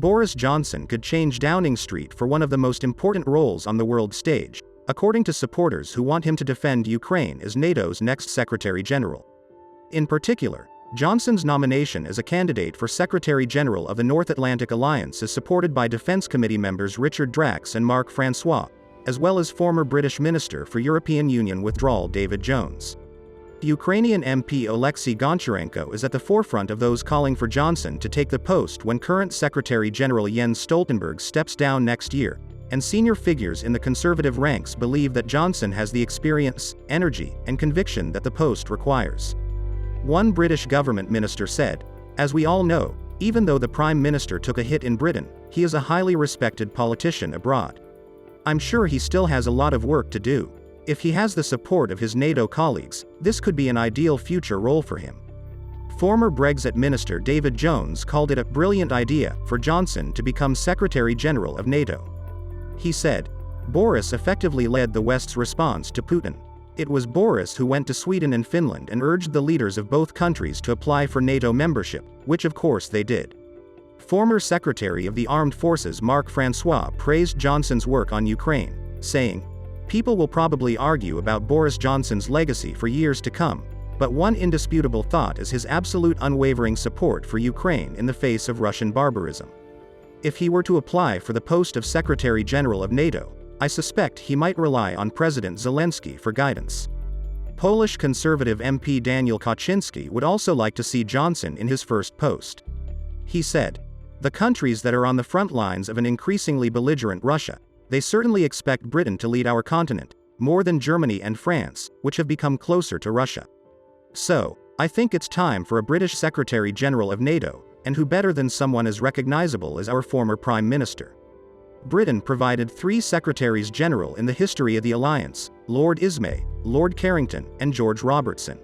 Boris Johnson could change Downing Street for one of the most important roles on the world stage, according to supporters who want him to defend Ukraine as NATO's next Secretary General. In particular, Johnson's nomination as a candidate for Secretary General of the North Atlantic Alliance is supported by Defense Committee members Richard Drax and Marc François, as well as former British Minister for European Union withdrawal David Jones. Ukrainian MP Oleksiy Goncharenko is at the forefront of those calling for Johnson to take the post when current Secretary General Jens Stoltenberg steps down next year, and senior figures in the conservative ranks believe that Johnson has the experience, energy, and conviction that the post requires. One British government minister said, "As we all know, even though the Prime Minister took a hit in Britain, he is a highly respected politician abroad. I'm sure he still has a lot of work to do. If he has the support of his NATO colleagues, this could be an ideal future role for him." Former Brexit Minister David Jones called it a brilliant idea for Johnson to become Secretary General of NATO. He said, "Boris effectively led the West's response to Putin. It was Boris who went to Sweden and Finland and urged the leaders of both countries to apply for NATO membership, which of course they did." Former Secretary of the Armed Forces Marc François praised Johnson's work on Ukraine, saying, "People will probably argue about Boris Johnson's legacy for years to come, but one indisputable thought is his absolute unwavering support for Ukraine in the face of Russian barbarism. If he were to apply for the post of Secretary General of NATO, I suspect he might rely on President Zelensky for guidance." Polish Conservative MP Daniel Kaczynski would also like to see Johnson in his first post. He said, "The countries that are on the front lines of an increasingly belligerent Russia, they certainly expect Britain to lead our continent, more than Germany and France, which have become closer to Russia. So, I think it's time for a British Secretary General of NATO, and who better than someone as recognizable as our former Prime Minister?" Britain provided 3 Secretaries General in the history of the alliance: Lord Ismay, Lord Carrington, and George Robertson.